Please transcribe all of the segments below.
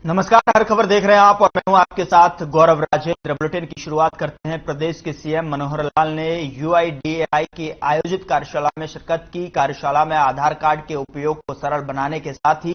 नमस्कार, हर खबर देख रहे हैं आप और मैं हूं आपके साथ गौरव राजेंद्र। बुलेटिन की शुरुआत करते हैं। प्रदेश के सीएम मनोहर लाल ने यूआईडीएआई की आयोजित कार्यशाला में शिरकत की। कार्यशाला में आधार कार्ड के उपयोग को सरल बनाने के साथ ही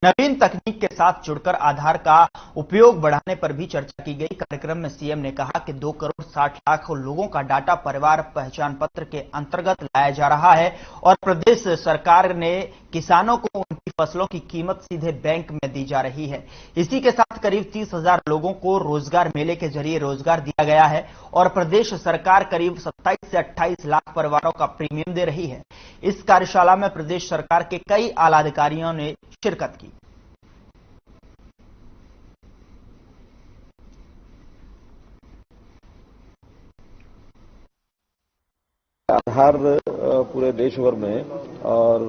नवीन तकनीक के साथ जुड़कर आधार का उपयोग बढ़ाने पर भी चर्चा की गई। कार्यक्रम में सीएम ने कहा कि 2 करोड़ 60 लाख लोगों का डाटा परिवार पहचान पत्र के अंतर्गत लाया जा रहा है और प्रदेश सरकार ने किसानों को उनकी फसलों की कीमत सीधे बैंक में दी जा रही है। इसी के साथ करीब 30,000 लोगों को रोजगार मेले के जरिए रोजगार दिया गया है और प्रदेश सरकार करीब 27 से 28 लाख परिवारों का प्रीमियम दे रही है। इस कार्यशाला में प्रदेश सरकार के कई आला अधिकारियों ने शिरकत की। आधार पूरे देश भर में और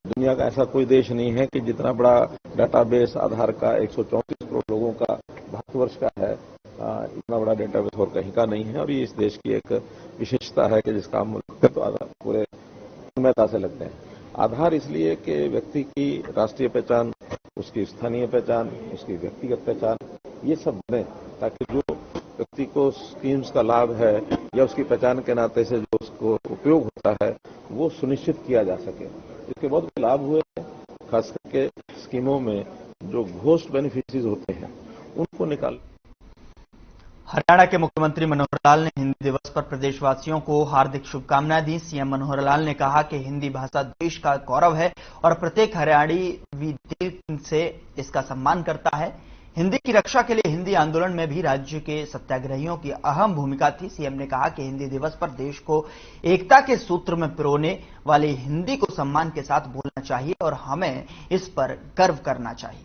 दुनिया का ऐसा कोई देश नहीं है कि जितना बड़ा डेटाबेस आधार का 134 करोड़ लोगों का भारतवर्ष का है, इतना बड़ा डेटाबेस और कहीं का नहीं है। और ये इस देश की एक विशेषता है कि जिसका हम तो आधार पूरे तन्मयता से लगते हैं। आधार इसलिए कि व्यक्ति की राष्ट्रीय पहचान, उसकी स्थानीय पहचान, उसकी व्यक्तिगत पहचान, ये सब बने ताकि जो व्यक्ति को स्कीम्स का लाभ है या उसकी पहचान के नाते से जो उसको उपयोग होता है वो सुनिश्चित किया जा सके। इसके बहुत लाभ हुए हैं, खास करके स्कीमों में जो घोस्ट बेनिफिशियरीज होते हैं उनको निकाल। हरियाणा के मुख्यमंत्री मनोहर लाल ने हिंदी दिवस पर प्रदेशवासियों को हार्दिक शुभकामनाएं दी। सीएम मनोहर लाल ने कहा कि हिंदी भाषा देश का गौरव है और प्रत्येक हरियाणी दिल से इसका सम्मान करता है। हिंदी की रक्षा के लिए हिंदी आंदोलन में भी राज्य के सत्याग्रहियों की अहम भूमिका थी। सीएम ने कहा कि हिंदी दिवस पर देश को एकता के सूत्र में पिरोने वाली हिंदी को सम्मान के साथ बोलना चाहिए और हमें इस पर गर्व करना चाहिए।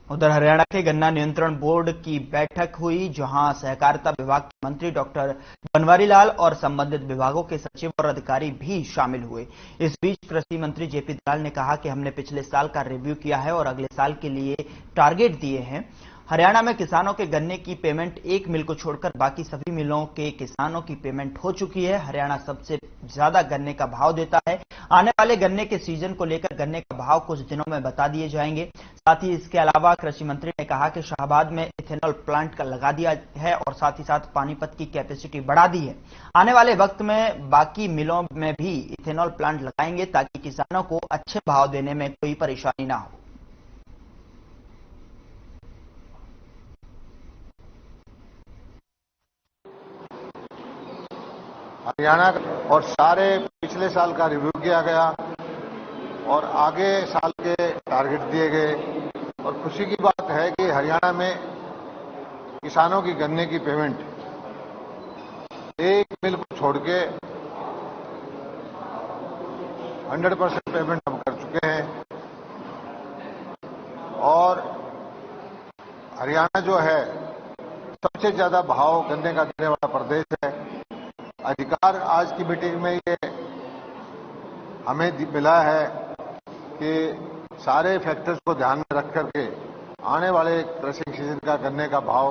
उधर हरियाणा के गन्ना नियंत्रण बोर्ड की बैठक हुई, जहां सहकारिता विभाग के मंत्री डॉक्टर बनवारी लाल और संबंधित विभागों के सचिव और अधिकारी भी शामिल हुए। इस बीच कृषि मंत्री जेपी दलाल ने कहा कि हमने पिछले साल का रिव्यू किया है और अगले साल के लिए टारगेट दिए हैं। हरियाणा में किसानों के गन्ने की पेमेंट एक मिल को छोड़कर बाकी सभी मिलों के किसानों की पेमेंट हो चुकी है। हरियाणा सबसे ज्यादा गन्ने का भाव देता है। आने वाले गन्ने के सीजन को लेकर गन्ने का भाव कुछ दिनों में बता दिए जाएंगे। साथ ही इसके अलावा कृषि मंत्री ने कहा कि शाहबाद में इथेनॉल प्लांट का लगा दिया है और साथ ही साथ पानीपत की कैपेसिटी बढ़ा दी है। आने वाले वक्त में बाकी मिलों में भी इथेनॉल प्लांट लगाएंगे ताकि किसानों को अच्छे भाव देने में कोई परेशानी ना हो। हरियाणा और सारे पिछले साल का रिव्यू किया गया और आगे साल के टारगेट दिए गए। और खुशी की बात है कि हरियाणा में किसानों की गन्ने की पेमेंट एक मिल को छोड़ के 100% पेमेंट हम कर चुके हैं। और हरियाणा जो है सबसे ज्यादा भाव गन्ने का देने वाला प्रदेश है। अधिकार आज की मीटिंग में ये हमें मिला है कि सारे फैक्टर्स को ध्यान में रख करके आने वाले क्रशिंग सीजन का गन्ने का भाव।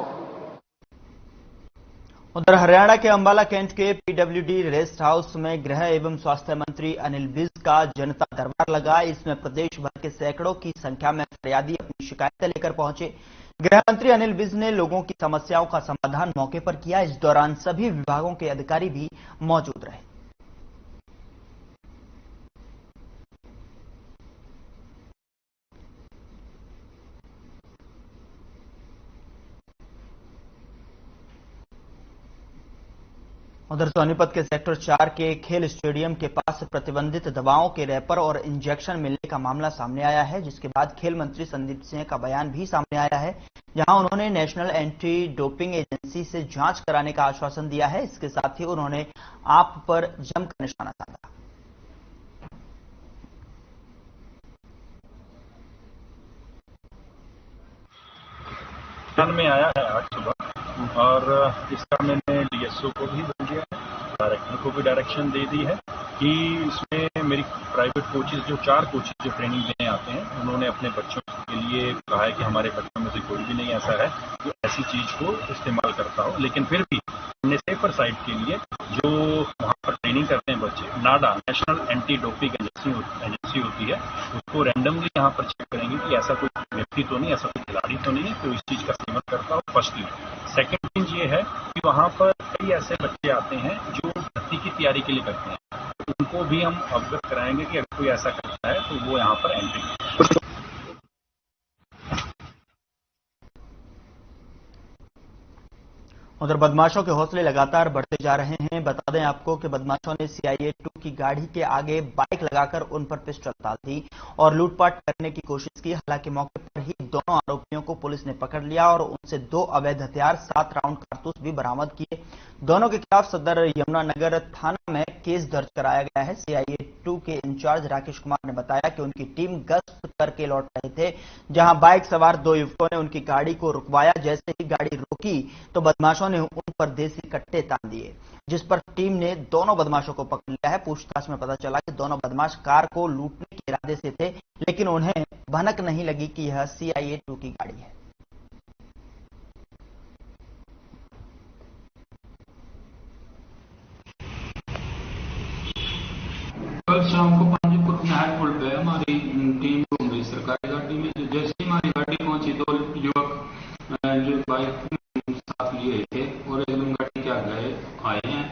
उधर हरियाणा के अंबाला कैंट के पीडब्ल्यूडी रेस्ट हाउस में गृह एवं स्वास्थ्य मंत्री अनिल विज का जनता दरबार लगा। इसमें प्रदेश भर के सैकड़ों की संख्या में फरियादी अपनी शिकायतें लेकर पहुंचे। गृह मंत्री अनिल विज ने लोगों की समस्याओं का समाधान मौके पर किया। इस दौरान सभी विभागों के अधिकारी भी मौजूद रहे। उधर सोनीपत के सेक्टर 4 के खेल स्टेडियम के पास प्रतिबंधित दवाओं के रैपर और इंजेक्शन मिलने का मामला सामने आया है, जिसके बाद खेल मंत्री संदीप सिंह का बयान भी सामने आया है, जहां उन्होंने नेशनल एंटी डोपिंग एजेंसी से जांच कराने का आश्वासन दिया है। इसके साथ ही उन्होंने आप पर जमकर निशाना साधा। में आया है आज सुबह और इसका मैंने डीएसओ को भी बोल दिया है, डायरेक्टर को भी डायरेक्शन दे दी है कि इसमें मेरी प्राइवेट कोचेज जो 4 कोचेज जो ट्रेनिंग देने आते हैं उन्होंने अपने बच्चों के लिए कहा है कि हमारे बच्चों में से कोई भी नहीं ऐसा है जो ऐसी किसी चीज को इस्तेमाल करता हो। लेकिन फिर भी हमने सेफर साइड के लिए जो वहां पर ट्रेनिंग करते हैं बच्चे, नाडा नेशनल एंटी डोपिंग एजेंसी होती है, उसको रैंडमली यहाँ पर चेक करेंगे कि ऐसा कोई व्यक्ति तो नहीं, ऐसा कोई खिलाड़ी तो नहीं है तो इस चीज का सेवन करता हो। फर्स्टली सेकेंड चीज ये है कि वहां पर कई ऐसे बच्चे आते हैं जो भर्ती की तैयारी के लिए करते हैं, तो उनको भी हम अवगत कराएंगे कि अगर कोई ऐसा करता है तो वो यहाँ पर एंट्री। उधर बदमाशों के हौसले लगातार बढ़ते जा रहे हैं। बता दें आपको कि बदमाशों ने CIA-2 की गाड़ी के आगे बाइक लगाकर उन पर पिस्टल ताल दी और लूटपाट करने की कोशिश की। हालांकि मौके पर ही दोनों आरोपियों को पुलिस ने पकड़ लिया और उनसे 2 अवैध हथियार, 7 राउंड कारतूस भी बरामद किए। दोनों के खिलाफ सदर यमुनानगर थाना में केस दर्ज कराया गया है। CIA-2 के इंचार्ज राकेश कुमार ने बताया कि उनकी टीम गश्त करके लौट रहे थे, जहां बाइक सवार 2 युवकों ने उनकी गाड़ी को रुकवाया। जैसे ही गाड़ी रुकी तो बदमाशों ने उन पर देसी कट्टे तान दिए, जिस पर टीम ने दोनों बदमाशों को पकड़ लिया है। पूछताछ में पता चला कि दोनों बदमाश कार को लूटने के इरादे से थे, लेकिन उन्हें भनक नहीं लगी कि यह CIA-2 की गाड़ी है। कल शाम को पांजीपुर नहर पुल पे हमारी टीम घूम रही सरकारी गाड़ी में। जैसे ही हमारी गाड़ी पहुंची, 2 युवक जो बाइक साथ लिए थे और एकदम गाड़ी के आगे आए हैं,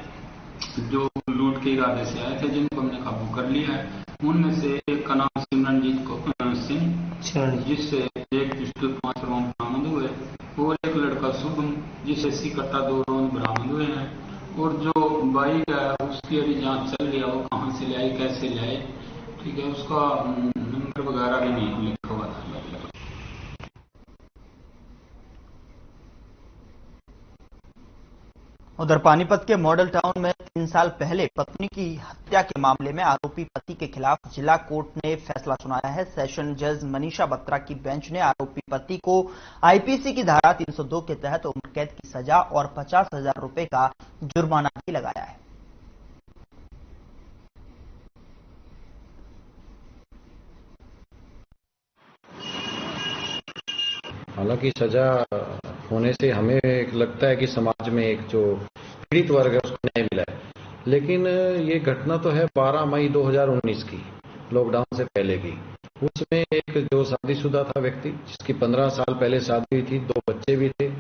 जो लूट के इरादे से आए थे, जिनको हमने काबू कर लिया है। उनमें से एक का नाम सिमरनजीत सिंह, जिससे एक पिस्टल 5 राउंड बरामद हुए, और एक लड़का शुभम, जिससे 80 कट्टा 2 राउंड बरामद हुए हैं। और जो बाइक है उसकी अभी जांच चल रही है, वो कहां से ले आई, कैसे ले आए, ठीक है, उसका नंबर वगैरह भी नहीं लिखा हुआ था। उधर पानीपत के मॉडल टाउन में 3 साल पहले पत्नी की हत्या के मामले में आरोपी पति के खिलाफ जिला कोर्ट ने फैसला सुनाया है। सेशन जज मनीषा बत्रा की बेंच ने आरोपी पति को IPC की धारा 302 के तहत उम्र कैद की सजा और 50,000 रुपए का जुर्माना भी लगाया है। हालांकि सजा होने से हमें लगता है कि समाज में एक जो पीड़ित वर्ग है उसको न्याय मिला है, लेकिन ये घटना तो है 12 मई 2019 की, लॉकडाउन से पहले की। उसमें एक जो शादीशुदा था व्यक्ति, जिसकी 15 साल पहले शादी हुई थी, 2 बच्चे भी थे,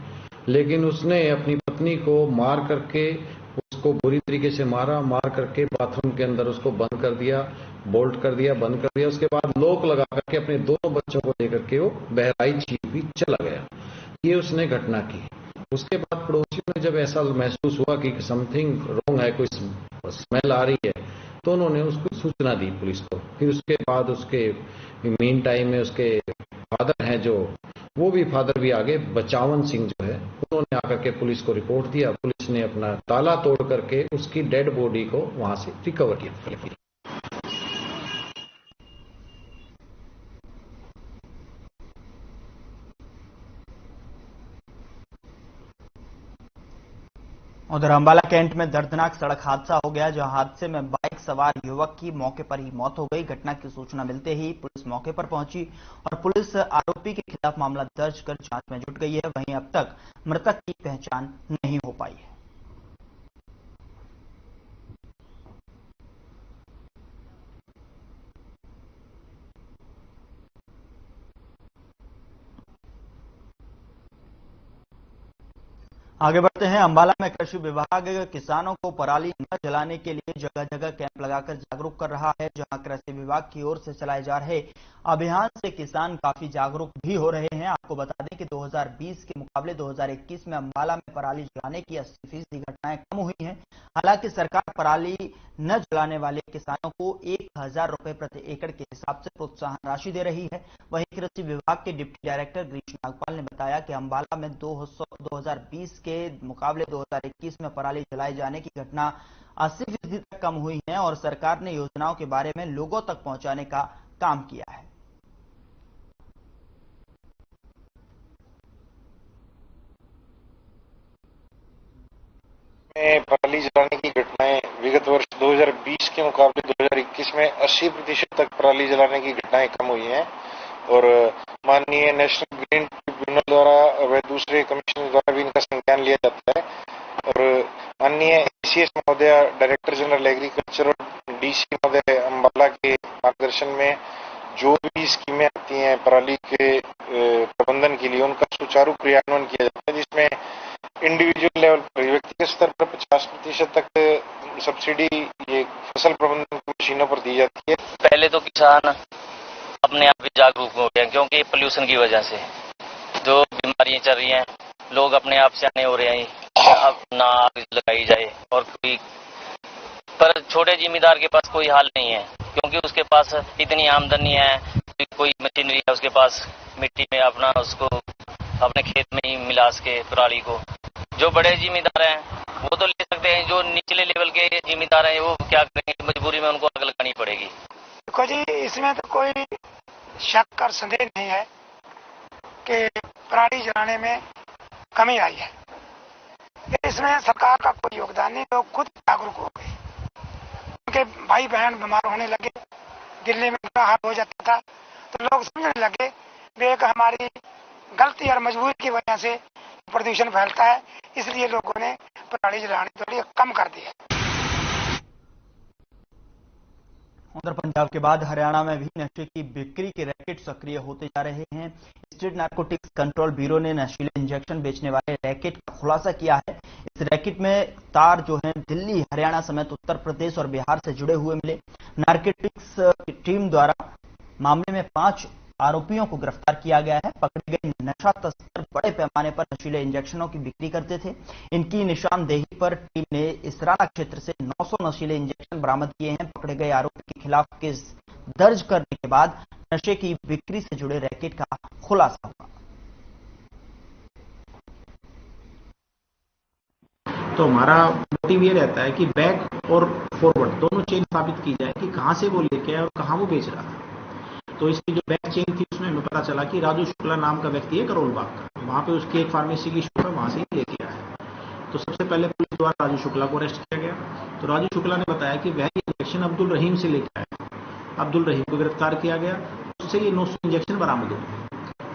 लेकिन उसने अपनी पत्नी को मार करके, उसको बुरी तरीके से मार करके बाथरूम के अंदर उसको बंद कर दिया, बोल्ट कर दिया, बंद कर दिया। उसके बाद लॉक लगा करके अपने 2 बच्चों को लेकर के वो बहराइच भी चला गया। ये उसने घटना की। उसके बाद पड़ोसियों ने जब ऐसा महसूस हुआ कि समथिंग रॉन्ग है, कोई स्मेल आ रही है, तो उन्होंने उसको सूचना दी पुलिस को। फिर उसके बाद उसके मीन टाइम में उसके फादर हैं, जो वो भी फादर भी आगे, बचावन सिंह जो है, उन्होंने आकर के पुलिस को रिपोर्ट दिया। पुलिस ने अपना ताला तोड़ करके उसकी डेड बॉडी को वहां से रिकवर किया। उधर अंबाला कैंट में दर्दनाक सड़क हादसा हो गया, जहां हादसे में बाइक सवार युवक की मौके पर ही मौत हो गई। घटना की सूचना मिलते ही पुलिस मौके पर पहुंची और पुलिस आरोपी के खिलाफ मामला दर्ज कर जांच में जुट गई है। वहीं अब तक मृतक की पहचान नहीं हो पाई है। आगे बढ़ते हैं। अंबाला में कृषि विभाग किसानों को पराली न जलाने के लिए जगह जगह कैंप लगाकर जागरूक कर रहा है। जहां कृषि विभाग की ओर से चलाए जा रहे अभियान से किसान काफी जागरूक भी हो रहे हैं। आपको बता दें कि 2020 के मुकाबले 2021 में अंबाला में पराली जलाने की 80% घटनाएं कम हुई हैं। हालांकि सरकार पराली न जलाने वाले किसानों को 1,000 रुपए प्रति एकड़ के हिसाब से प्रोत्साहन राशि दे रही है। वहीं कृषि विभाग के डिप्टी डायरेक्टर गिरीश नागपाल ने बताया कि अंबाला में 2020 के मुकाबले 2021 में पराली जलाए जाने की घटना 80% तक कम हुई है और सरकार ने योजनाओं के बारे में लोगों तक पहुंचाने का काम किया है। पराली जलाने की घटनाएं विगत वर्ष 2020 के मुकाबले 2021 में 80% तक पराली जलाने की घटनाएं कम हुई हैं और माननीय नेशनल ग्रीन ट्रिब्यूनल द्वारा व दूसरे कमीशन द्वारा भी इनका संज्ञान लिया जाता है। और माननीय ACS महोदय, डायरेक्टर जनरल एग्रीकल्चर और DC महोदय अम्बाला के मार्गदर्शन में जो भी स्कीमें आती हैं पराली के प्रबंधन के लिए, उनका सुचारू क्रियान्वयन किया जाता है, जिसमें इंडिविजुअल लेवल पर, व्यक्तिगत स्तर पर 50% तक सब्सिडी ये फसल प्रबंधन की मशीनों पर दी जाती है। पहले तो किसान अपने आप भी जागरूक हो गए, क्योंकि पोल्यूशन की वजह से जो बीमारियां चल रही हैं, लोग अपने आप सियाने हो रहे हैं, अब ना आग लगाई जाए। और पर छोटे जिम्मेदार के पास कोई हाल नहीं है, क्योंकि उसके पास इतनी आमदनी है, कोई मशीनरी है उसके पास, मिट्टी में अपना उसको अपने खेत में ही मिला के पराली को। जो बड़े जिम्मेदार हैं वो तो ले सकते हैं, जो निचले लेवल के जिम्मेदार हैं वो क्या करेंगे, मजबूरी में उनको आग लगानी पड़ेगी। देखो जी, इसमें तो कोई शक और संदेह नहीं है कि पराली जलाने में कमी आई है। इसमें सरकार का कोई योगदान नहीं, लोग खुद जागरूक हो गए। उनके भाई बहन बीमार होने लगे, दिल्ली में बुरा हाल हो जाता था, तो लोग समझने लगे कि एक हमारी गलती और मजबूरी की वजह से प्रदूषण फैलता है, इसलिए लोगों ने पराली जलाने थोड़ी कम कर दी है। उधर पंजाब के बाद हरियाणा में भी नशे की बिक्री के रैकेट सक्रिय होते जा रहे हैं। स्टेट नारकोटिक्स कंट्रोल ब्यूरो ने नशीले इंजेक्शन बेचने वाले रैकेट का खुलासा किया है। इस रैकेट में तार जो है दिल्ली, हरियाणा समेत उत्तर प्रदेश और बिहार से जुड़े हुए मिले। नारकोटिक्स टीम द्वारा मामले में 5 आरोपियों को गिरफ्तार किया गया है। पकड़े गए नशा तस्कर बड़े पैमाने पर नशीले इंजेक्शनों की बिक्री करते थे। इनकी निशानदेही पर टीम ने इसराना क्षेत्र से 900 नशीले इंजेक्शन बरामद किए हैं। पकड़े गए आरोपी के खिलाफ केस दर्ज करने के बाद नशे की बिक्री से जुड़े रैकेट का खुलासा हुआ। तो हमारा मोटिव ये रहता है कि बैक और फॉरवर्ड दोनों चेन साबित की जाए कि कहां से वो लेके आया और कहां वो बेच रहा था। तो इसकी जो बैक चेन थी उसमें हमें पता चला कि राजू शुक्ला नाम का व्यक्ति है करोल बाग का, वहां पे उसकी एक फार्मेसी की शॉप है, वहां से ही लेके आया। तो सबसे पहले पुलिस द्वारा राजू शुक्ला को अरेस्ट किया गया। तो राजू शुक्ला ने बताया कि वह इंजेक्शन अब्दुल रहीम से लेके आया। अब्दुल रहीम को गिरफ्तार किया गया, उससे ये 900 इंजेक्शन बरामद हुए।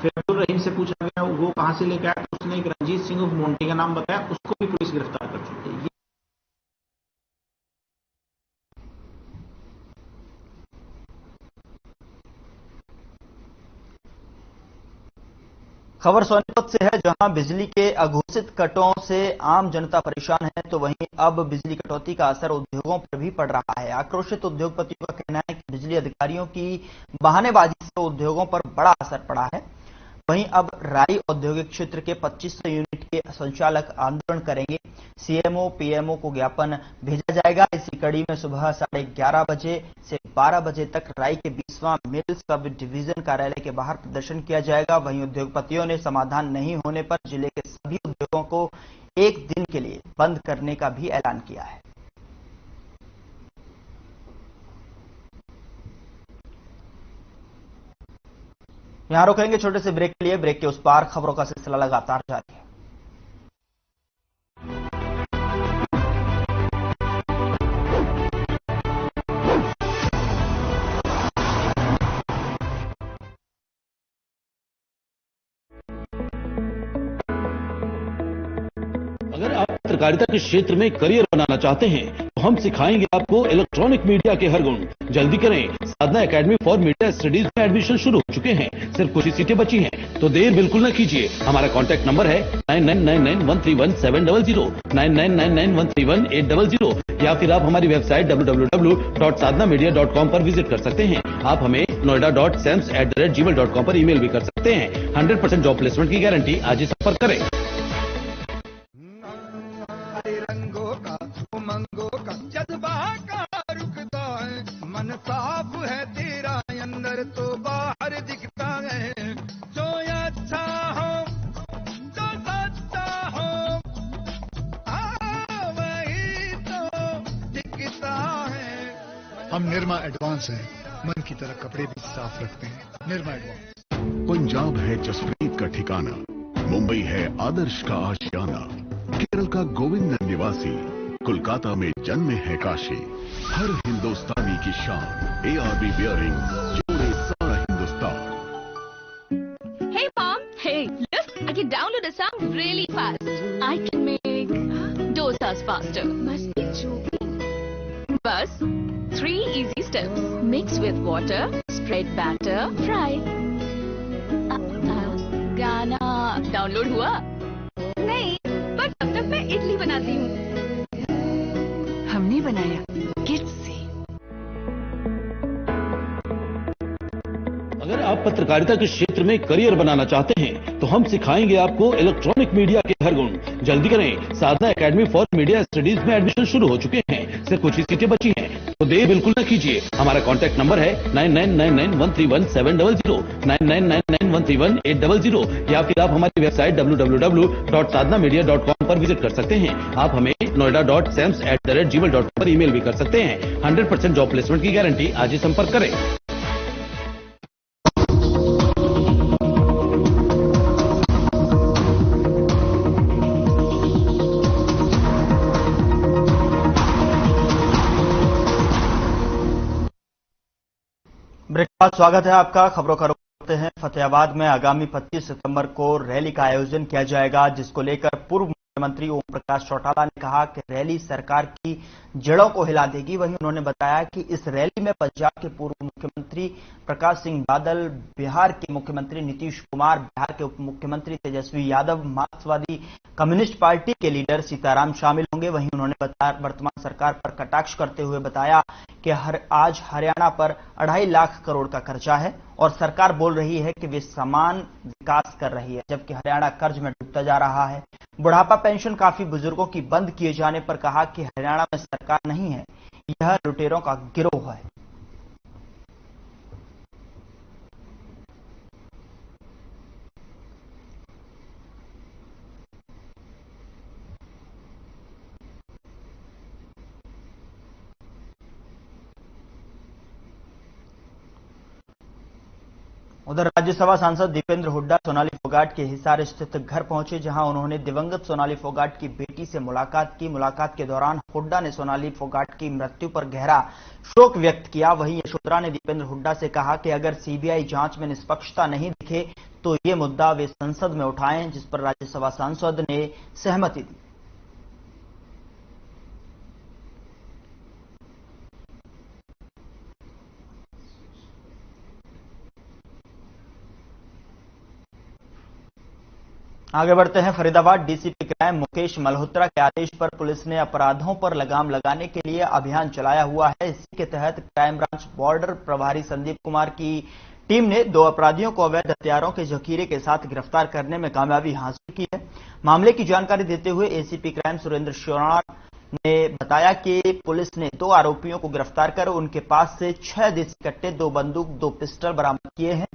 फिर अब्दुल रहीम से पूछा गया वो कहां से लेके आया, तो उसने एक रंजीत सिंह ऑफ मोन्टी का नाम बताया, उसको भी पुलिस गिरफ्तार कर चुकी है। खबर सोनीपत से है, जहां बिजली के अघोषित कटों से आम जनता परेशान है, तो वहीं अब बिजली कटौती का असर उद्योगों पर भी पड़ रहा है। आक्रोशित उद्योगपतियों का कहना है कि बिजली अधिकारियों की बहानेबाजी से उद्योगों पर बड़ा असर पड़ा है। वहीं अब राई औद्योगिक क्षेत्र के 2500 यूनिट के संचालक आंदोलन करेंगे। सीएमओ पीएमओ को ज्ञापन भेजा जाएगा। इसी कड़ी में सुबह 11:30 बजे से 12 बजे तक राई के 20वां मिल सब डिवीजन कार्यालय के बाहर प्रदर्शन किया जाएगा। वहीं उद्योगपतियों ने समाधान नहीं होने पर जिले के सभी उद्योगों को 1 दिन के लिए बंद करने का भी ऐलान किया है। यहां रुकेंगे छोटे से ब्रेक के लिए। ब्रेक के उस पार खबरों का सिलसिला लगातार जारी है। अगर आप पत्रकारिता के क्षेत्र में करियर बनाना चाहते हैं तो हम सिखाएंगे आपको इलेक्ट्रॉनिक मीडिया के हर गुण। जल्दी करें, साधना एकेडमी फॉर मीडिया स्टडीज में एडमिशन शुरू हो चुके हैं। सिर्फ कुछ ही सीटें बची हैं, तो देर बिल्कुल न कीजिए। हमारा कॉन्टैक्ट नंबर है 9999131700, 9999131800, या फिर आप हमारी वेबसाइट www.sadhnamedia.com पर विजिट कर सकते हैं। आप हमें noida.sems@gmail.com पर ईमेल भी कर सकते हैं। 100% जॉब प्लेसमेंट की गारंटी। आज ही संपर्क करें। रंगों का उमंगों का जज्बा का रुकता है, मन साफ है तेरा अंदर तो बाहर दिखता है। जो अच्छा हो जो सच्चा हो वही तो दिखता है। हम निरमा एडवांस हैं, मन की तरह कपड़े भी साफ रखते हैं। निरमा एडवांस। पंजाब है जसप्रीत का ठिकाना, मुंबई है आदर्श का आशियाना, केरल का गोविंद निवासी, कोलकाता में जन्म है काशी। हर हिंदुस्तानी की शान ARB बियरिंग जोड़े सारा Hindustan. Hey mom, hey, let's I can download a song really fast. I can make dosas faster. Must be joking. Bus, 3 easy steps. Mix with water, spread batter, fry. गाना डाउनलोड हुआ? नहीं, पर तब तक मैं इडली बनाती हूँ। हमने बनाया किट से। अगर आप पत्रकारिता के क्षेत्र में करियर बनाना चाहते हैं तो हम सिखाएंगे आपको इलेक्ट्रॉनिक मीडिया के हर गुण। जल्दी करें, साधना एकेडमी फॉर मीडिया स्टडीज में एडमिशन शुरू हो चुके हैं। सिर्फ कुछ ही सीटें बची हैं, तो देर बिल्कुल न कीजिए। हमारा कॉन्टैक्ट नंबर है 9999131700, 9999131800, या फिर आप हमारी वेबसाइट www.sadhnamedia.com पर विजिट कर सकते हैं। आप हमें noida.sams@gmail.com पर ईमेल भी कर सकते हैं। 100% जॉब प्लेसमेंट की गारंटी। आज ही संपर्क करें। ब्रेक के बाद स्वागत है आपका। खबरों का रुख करते हैं। फतेहाबाद में आगामी 25 सितंबर को रैली का आयोजन किया जाएगा, जिसको लेकर पूर्व मुख्यमंत्री ओम प्रकाश चौटाला ने कहा कि रैली सरकार की जड़ों को हिला देगी। वहीं उन्होंने बताया कि इस रैली में पंजाब के पूर्व मुख्यमंत्री प्रकाश सिंह बादल, बिहार के मुख्यमंत्री नीतीश कुमार, बिहार के उप मुख्यमंत्री तेजस्वी यादव, मार्क्सवादी कम्युनिस्ट पार्टी के लीडर सीताराम शामिल होंगे। वहीं उन्होंने वर्तमान सरकार पर कटाक्ष करते हुए बताया कि आज हरियाणा पर 2.5 लाख करोड़ का कर्जा है और सरकार बोल रही है कि वे समान विकास कर रही है, जबकि हरियाणा कर्ज में डूबता जा रहा है। बुढ़ापा पेंशन काफी बुजुर्गों की बंद किए जाने पर कहा कि हरियाणा में सरकार नहीं है, यह लुटेरों का गिरोह है। उधर राज्यसभा सांसद दीपेंद्र हुड्डा सोनाली फोगाट के हिसार स्थित घर पहुंचे, जहां उन्होंने दिवंगत सोनाली फोगाट की बेटी से मुलाकात की। मुलाकात के दौरान हुड्डा ने सोनाली फोगाट की मृत्यु पर गहरा शोक व्यक्त किया। वहीं यशोधरा ने दीपेंद्र हुड्डा से कहा कि अगर सीबीआई जांच में निष्पक्षता नहीं दिखे तो ये मुद्दा वे संसद में उठाएं, जिस पर राज्यसभा सांसद ने सहमति दी। आगे बढ़ते हैं। फरीदाबाद डीसीपी क्राइम मुकेश मल्होत्रा के आदेश पर पुलिस ने अपराधों पर लगाम लगाने के लिए अभियान चलाया हुआ है। इसी के तहत क्राइम ब्रांच बॉर्डर प्रभारी संदीप कुमार की टीम ने 2 अपराधियों को अवैध हथियारों के जखीरे के साथ गिरफ्तार करने में कामयाबी हासिल की है। मामले की जानकारी देते हुए एसीपी क्राइम सुरेंद्र शोनार ने बताया कि पुलिस ने 2 आरोपियों को गिरफ्तार कर उनके पास से 6 देसी कट्टे, 2 बंदूक, 2 पिस्टल बरामद किए हैं।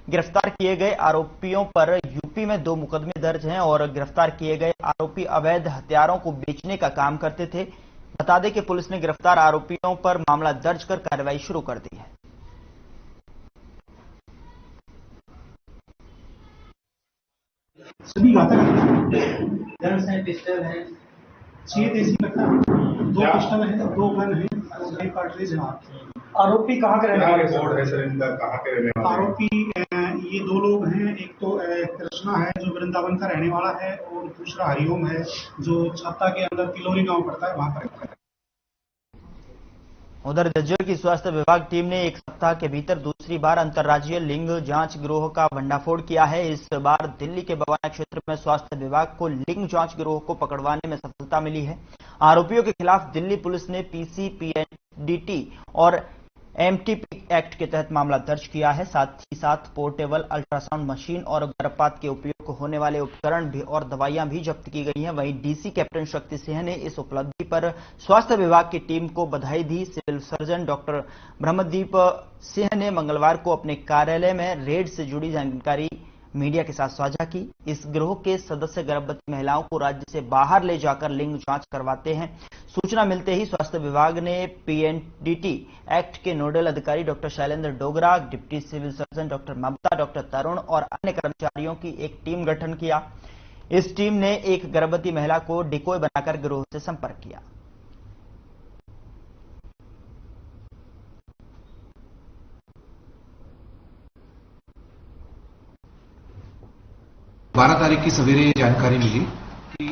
गिरफ्तार किए गए आरोपियों पर यूपी में 2 मुकदमे दर्ज हैं और गिरफ्तार किए गए आरोपी अवैध हथियारों को बेचने का काम करते थे। बता दें कि पुलिस ने गिरफ्तार आरोपियों पर मामला दर्ज कर कार्रवाई शुरू कर दी है। सभी घातक पिस्टल है, 6 देसी कट्टा, 2 पिस्टल है, 2 गन है, 2 कार्ट्रिज है। आरोपी कहाँ के रहने वाले है सर? इनका कहाँ के रहने वाले? आरोपी ये 2 लोग हैं। एक तो कृष्णा है जो वृंदावन का रहने वाला है और दूसरा हरिओम है जो छाता के अंदर किलोरी गांव पड़ता है, वहां पर रहता है। उधर झज्जर की स्वास्थ्य विभाग टीम ने 1 सप्ताह के भीतर दूसरी बार अंतर्राज्यीय लिंग जांच गिरोह का भंडाफोड़ किया है। इस बार दिल्ली के बवाना क्षेत्र में स्वास्थ्य विभाग को लिंग जांच गिरोह को पकड़वाने में सफलता मिली है। आरोपियों के खिलाफ दिल्ली पुलिस ने पीसी, पीएनडीटी और एमटीपी एक्ट के तहत मामला दर्ज किया है। साथ ही साथ पोर्टेबल अल्ट्रासाउंड मशीन और गर्भपात के उपयोग को होने वाले उपकरण भी और दवाइयां भी जब्त की गई हैं। वहीं डीसी कैप्टन शक्ति सिंह ने इस उपलब्धि पर स्वास्थ्य विभाग की टीम को बधाई दी। Civil surgeon doctor Brahmdeep Singh ने मंगलवार को अपने कार्यालय में रेड से जुड़ी जानकारी मीडिया के साथ साझा की। इस गिरोह के सदस्य गर्भवती महिलाओं को राज्य से बाहर ले जाकर लिंग जांच करवाते हैं। सूचना मिलते ही स्वास्थ्य विभाग ने पीएनडीटी एक्ट के नोडल अधिकारी doctor Shailendra Dogra, deputy civil surgeon doctor Mamta, doctor Tarun और अन्य कर्मचारियों की एक टीम गठन किया। इस टीम ने एक गर्भवती महिला को डिकोय बनाकर गिरोह से संपर्क किया। 12 तारीख की सवेरे जानकारी मिली कि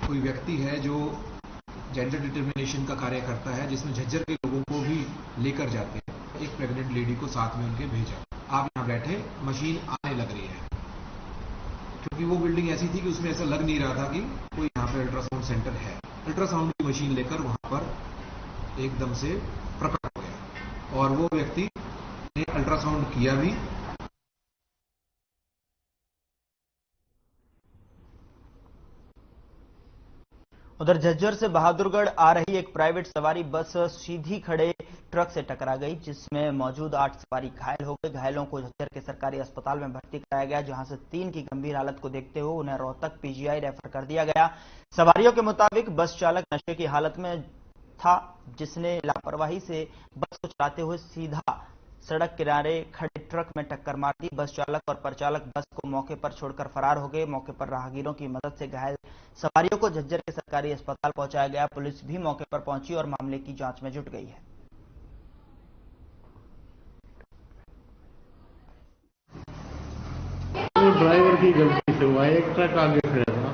कोई व्यक्ति है जो जेंडर डिटर्मिनेशन का कार्य करता है, जिसमें झज्जर के लोगों को भी लेकर जाते हैं। एक प्रेग्नेंट लेडी को साथ में उनके भेजा। आप यहाँ बैठे, मशीन आने लग रही है, क्योंकि वो बिल्डिंग ऐसी थी कि उसमें ऐसा लग नहीं रहा था कि कोई यहाँ पे अल्ट्रासाउंड सेंटर है। अल्ट्रासाउंड की मशीन लेकर वहां पर एकदम से प्रकट हो गया और वो व्यक्ति ने अल्ट्रासाउंड किया भी। उधर झज्जर से बहादुरगढ़ आ रही एक प्राइवेट सवारी बस सीधी खड़े ट्रक से टकरा गई, जिसमें मौजूद 8 सवारी घायल हो गए। घायलों को झज्जर के सरकारी अस्पताल में भर्ती कराया गया, जहां से 3 की गंभीर हालत को देखते हुए उन्हें रोहतक पीजीआई रेफर कर दिया गया। सवारियों के मुताबिक बस चालक नशे की हालत में था, जिसने लापरवाही से बस को चलाते हुए सीधा सड़क किनारे खड़े ट्रक में टक्कर मार दी। बस चालक और परिचालक बस को मौके पर छोड़कर फरार हो गए। मौके पर राहगीरों की मदद से घायल सवारियों को झज्जर के सरकारी अस्पताल पहुंचाया गया। पुलिस भी मौके पर पहुंची और मामले की जांच में जुट गई है। तो ड्राइवर की गलती से हुआ, एक ट्रक आगे खड़ा था,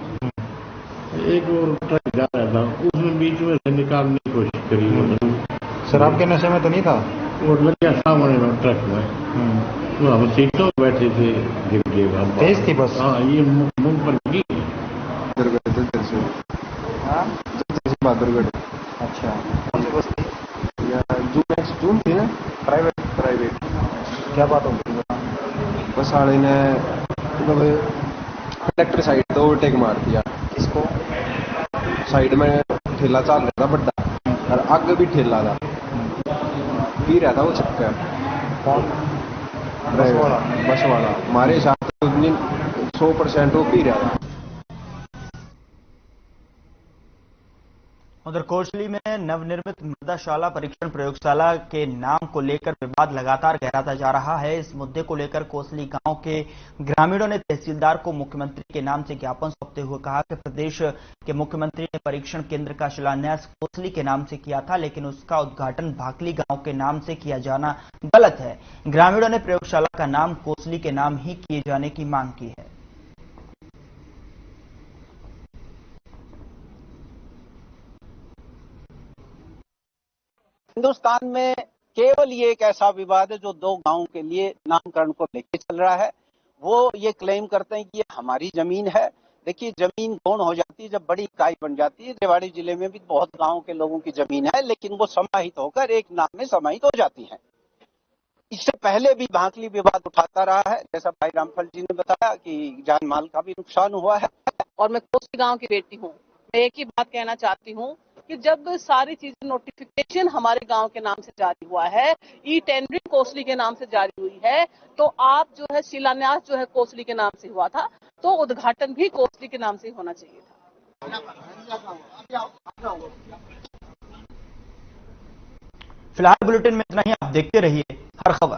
एक और ट्रक जा रहा था, उसमें बीच में से निकालने की कोशिश करी। शराब के नशे में तो नहीं था? और लग गया सामने में ट्रक में। तो हम सीटों में बैठे थे, गिर गया। तेज थी बस? हाँ, ये मुंह पर लगी। बहादुरगढ़। अच्छा, कौन सी बस थी? जून थी ना? प्राइवेट। क्या बात हो गई? बस वाले ने मतलब कंडक्टर साइड तो ओवरटेक मार दिया। किसको? साइड में ठेला चल रहा था बड़ा, और आगे भी ठेला था, पी रहा था वो चक्कर। कौन? बस वाला हमारे साथ 100% वो पी रहा था। उधर कोसली में नवनिर्मित मृदाशाला परीक्षण प्रयोगशाला के नाम को लेकर विवाद लगातार गहराता जा रहा है। इस मुद्दे को लेकर कोसली गांव के ग्रामीणों ने तहसीलदार को मुख्यमंत्री के नाम से ज्ञापन सौंपते हुए कहा कि प्रदेश के मुख्यमंत्री ने परीक्षण केंद्र का शिलान्यास कोसली के नाम से किया था, लेकिन उसका उद्घाटन भाकली गांव के नाम से किया जाना गलत है। ग्रामीणों ने प्रयोगशाला का नाम कोसली के नाम ही किए जाने की मांग की है। हिंदुस्तान में केवल ये एक ऐसा विवाद है जो 2 गांवों के लिए नामकरण को लेकर चल रहा है। वो ये क्लेम करते हैं कि ये हमारी जमीन है। देखिए, जमीन गौण हो जाती है जब बड़ी इकाई बन जाती है। रेवाड़ी जिले में भी बहुत गांवों के लोगों की जमीन है, लेकिन वो समाहित होकर एक नाम में समाहित हो जाती है। इससे पहले भी भाकली विवाद उठाता रहा है, जैसा भाई रामफल जी ने बताया कि जान माल का भी नुकसान हुआ है। और मैं कोसली गांव की बेटी हूँ। मैं एक ही बात कहना चाहती हूँ कि जब सारी चीजें नोटिफिकेशन हमारे गांव के नाम से जारी हुआ है, ई टेंडरिंग कोसली के नाम से जारी हुई है, तो आप जो है शिलान्यास जो है कोसली के नाम से हुआ था, तो उद्घाटन भी कोसली के नाम से होना चाहिए था। फिलहाल बुलेटिन में इतना ही। आप देखते रहिए हर खबर।